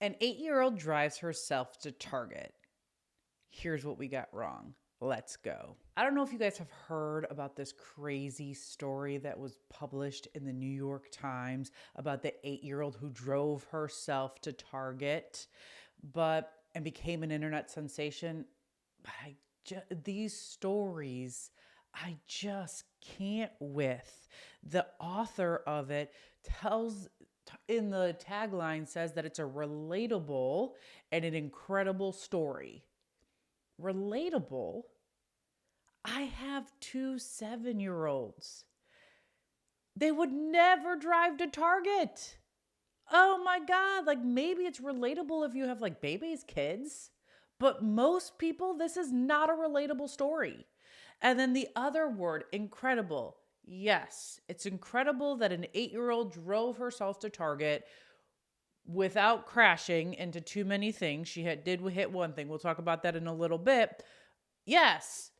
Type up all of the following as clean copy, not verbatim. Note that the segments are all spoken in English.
An 8-year-old drives herself to Target. Here's what we got wrong. Let's go. I don't know if you guys have heard about this crazy story that was published in the New York Times about the 8-year-old who drove herself to Target and became an internet sensation. But these stories I just can't with. The author of it tells in the tagline says that it's a relatable and an incredible story. Relatable? I have two 7-year-olds. They would never drive to Target. Oh my God. Like maybe it's relatable if you have like babies, kids, but most people, this is not a relatable story. And then the other word, incredible. Yes, it's incredible that an 8-year-old drove herself to Target without crashing into too many things. She did hit one thing. We'll talk about that in a little bit. Yes.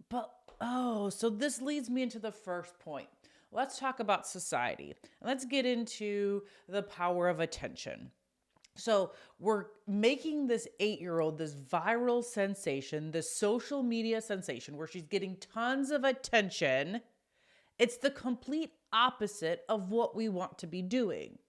But, so this leads me into the first point. Let's talk about society. Let's get into the power of attention. So we're making this 8-year-old this viral sensation, this social media sensation where she's getting tons of attention. It's the complete opposite of what we want to be doing.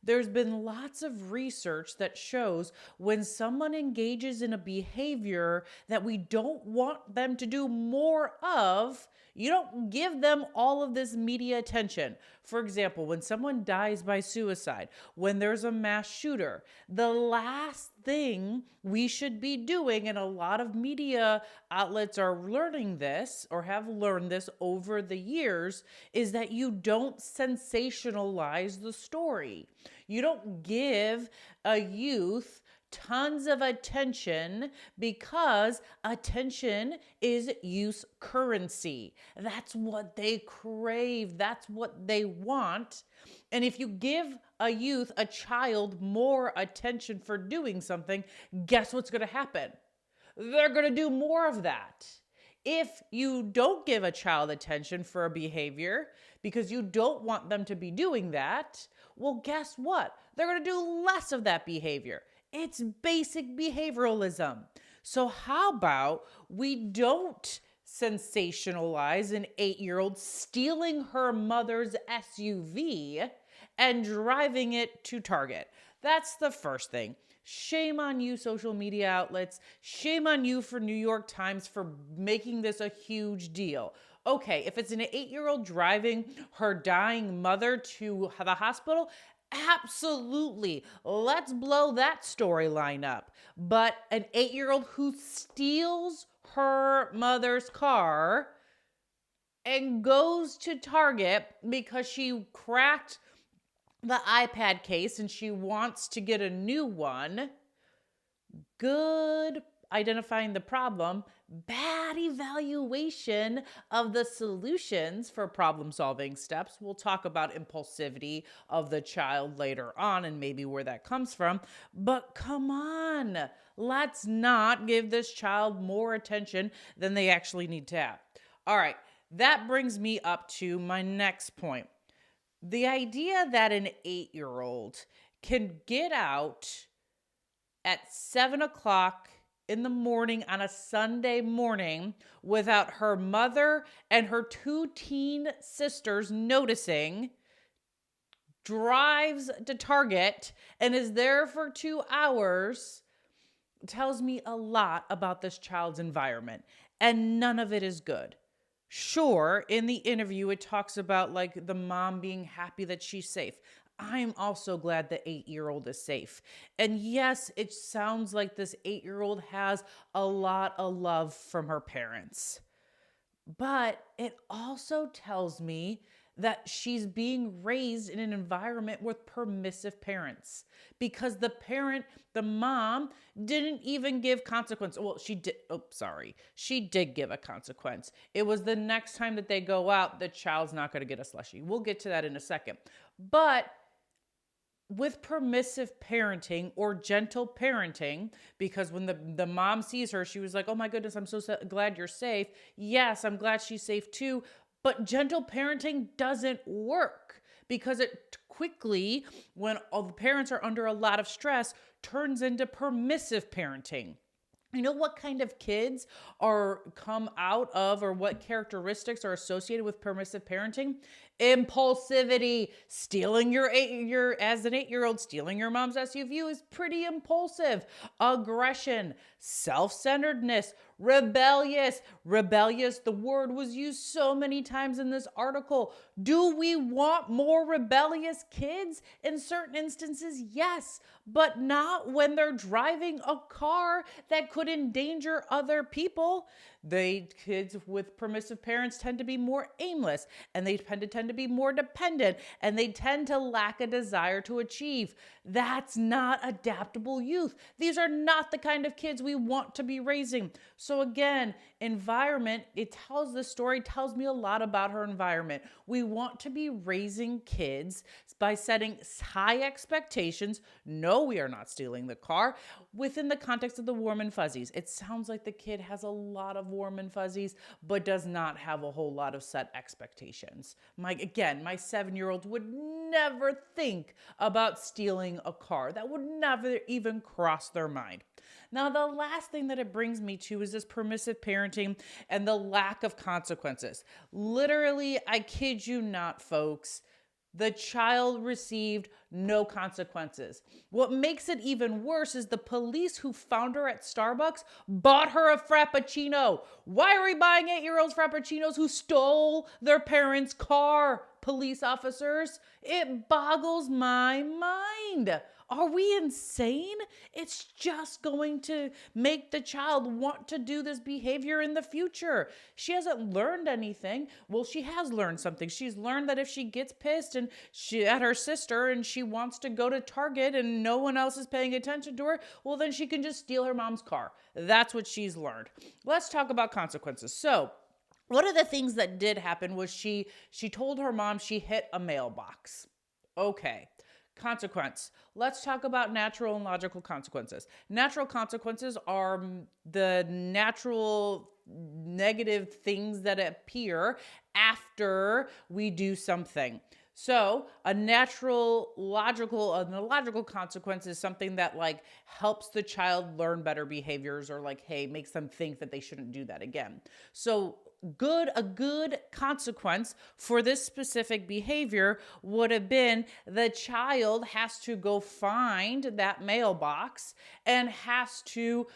There's been lots of research that shows when someone engages in a behavior that we don't want them to do more of, you don't give them all of this media attention. For example, when someone dies by suicide, when there's a mass shooter, the last thing we should be doing, and a lot of media outlets are learning this or have learned this over the years, is that you don't sensationalize the story. You don't give a youth tons of attention because attention is use currency. That's what they crave. That's what they want. And if you give a child more attention for doing something, guess what's going to happen? They're going to do more of that. If you don't give a child attention for a behavior because you don't want them to be doing that, well, guess what? They're going to do less of that behavior. It's basic behavioralism. So how about we don't sensationalize an 8-year-old stealing her mother's SUV and driving it to Target? That's the first thing. Shame on you, social media outlets. Shame on you for New York Times for making this a huge deal. Okay, if it's an 8-year-old driving her dying mother to the hospital, absolutely. Let's blow that storyline up. But an 8-year-old who steals her mother's car and goes to Target because she cracked the iPad case and she wants to get a new one. Good identifying the problem, bad evaluation of the solutions for problem-solving steps. We'll talk about impulsivity of the child later on and maybe where that comes from. But come on, let's not give this child more attention than they actually need to have. All right, that brings me up to my next point. The idea that an 8-year-old can get out at 7 o'clock in the morning on a Sunday morning without her mother and her 2 teen sisters noticing, drives to Target and is there for 2 hours, tells me a lot about this child's environment. And none of it is good. Sure, in the interview, it talks about like the mom being happy that she's safe. I'm also glad the 8-year-old is safe. And yes, it sounds like this 8-year-old has a lot of love from her parents. But it also tells me that she's being raised in an environment with permissive parents because the mom didn't even give consequence. Well, she did. Oh, sorry. She did give a consequence. It was the next time that they go out, the child's not going to get a slushy. We'll get to that in a second. But with permissive parenting or gentle parenting, because when the mom sees her, she was like, oh my goodness, I'm so glad you're safe. Yes, I'm glad she's safe too. But gentle parenting doesn't work because it quickly, when all the parents are under a lot of stress, turns into permissive parenting. You know what kind of kids are come out of, or what characteristics are associated with permissive parenting? Impulsivity. Stealing your as an 8-year-old, stealing your mom's SUV is pretty impulsive. Aggression, self-centeredness, rebellious. Rebellious, the word was used so many times in this article. Do we want more rebellious kids? In certain instances, yes, but not when they're driving a car that could endanger other people. Kids with permissive parents tend to be more aimless, and they tend to be more dependent, and they tend to lack a desire to achieve. That's not adaptable youth. These are not the kind of kids we want to be raising. So again, environment, the story tells me a lot about her environment. We want to be raising kids by setting high expectations. No, we are not stealing the car within the context of the warm and fuzzies. It sounds like the kid has a lot of warm and fuzzies, but does not have a whole lot of set expectations. My 7-year-old would never think about stealing a car. That would never even cross their mind. Now, the last thing that it brings me to is this permissive parenting and the lack of consequences. Literally, I kid you not, folks, the child received no consequences. What makes it even worse is the police who found her at Starbucks bought her a Frappuccino. Why are we buying 8-year-olds Frappuccinos who stole their parents' car, police officers? It boggles my mind. Are we insane? It's just going to make the child want to do this behavior in the future. She hasn't learned anything. Well, she has learned something. She's learned that if she gets pissed at her sister and she wants to go to Target and no one else is paying attention to her, well, then she can just steal her mom's car. That's what she's learned. Let's talk about consequences. So, one of the things that did happen was she told her mom she hit a mailbox. Okay. Consequence. Let's talk about natural and logical consequences. Natural consequences are the natural negative things that appear after we do something. So a logical consequence is something that helps the child learn better behaviors, or makes them think that they shouldn't do that again. So a good consequence for this specific behavior would have been the child has to go find that mailbox and has to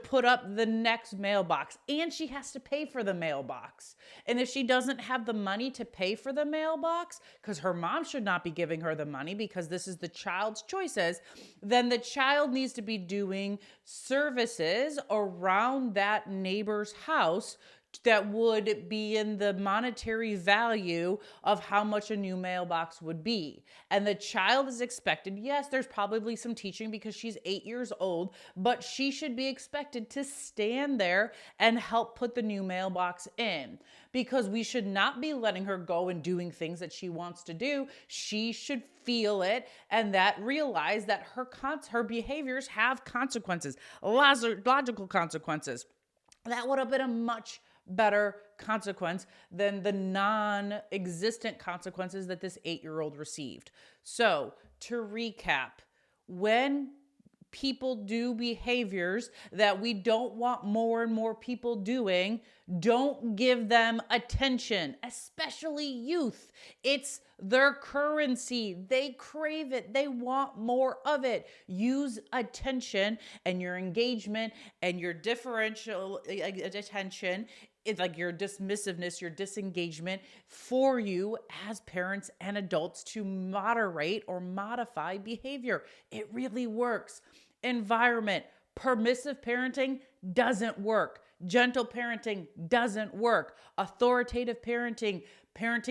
put up the next mailbox, and she has to pay for the mailbox. And if she doesn't have the money to pay for the mailbox, because her mom should not be giving her the money because this is the child's choices, then the child needs to be doing services around that neighbor's house that would be in the monetary value of how much a new mailbox would be. And the child is expected, yes, there's probably some teaching because she's 8 years old, but she should be expected to stand there and help put the new mailbox in, because we should not be letting her go and doing things that she wants to do. She should feel it and realize that her behaviors have consequences, logical consequences. That would have been a much better consequence than the non-existent consequences that this 8-year-old received. So, to recap, when people do behaviors that we don't want more and more people doing, don't give them attention, especially youth. It's their currency. They crave it. They want more of it. Use attention and your engagement and your differential attention. It's your dismissiveness, your disengagement for you as parents and adults to moderate or modify behavior. It really works. Environment. Permissive parenting doesn't work. Gentle parenting doesn't work. Authoritative parenting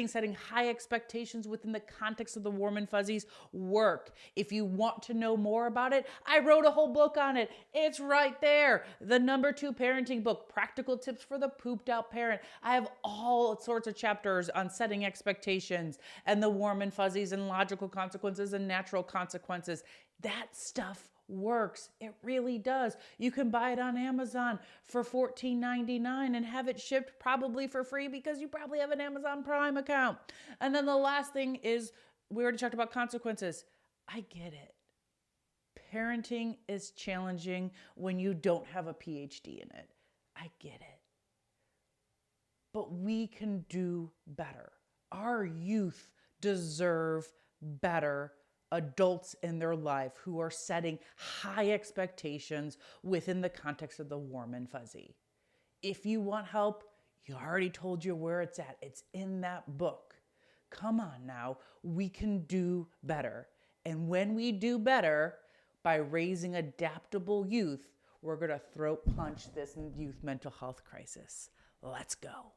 setting high expectations within the context of the warm and fuzzies work. If you want to know more about it, I wrote a whole book on it. It's right there. The #2 parenting book, Practical Tips for the Pooped Out Parent. I have all sorts of chapters on setting expectations and the warm and fuzzies and logical consequences and natural consequences. That stuff works. It really does. You can buy it on Amazon for $14.99 and have it shipped probably for free because you probably have an Amazon Prime account. And then the last thing is, we already talked about consequences. I get it. Parenting is challenging when you don't have a PhD in it. I get it. But we can do better. Our youth deserve better adults in their life who are setting high expectations within the context of the warm and fuzzy. If you want help, you already told you where it's at. It's in that book. Come on now, we can do better. And when we do better, by raising adaptable youth, we're going to throat punch this youth mental health crisis. Let's go.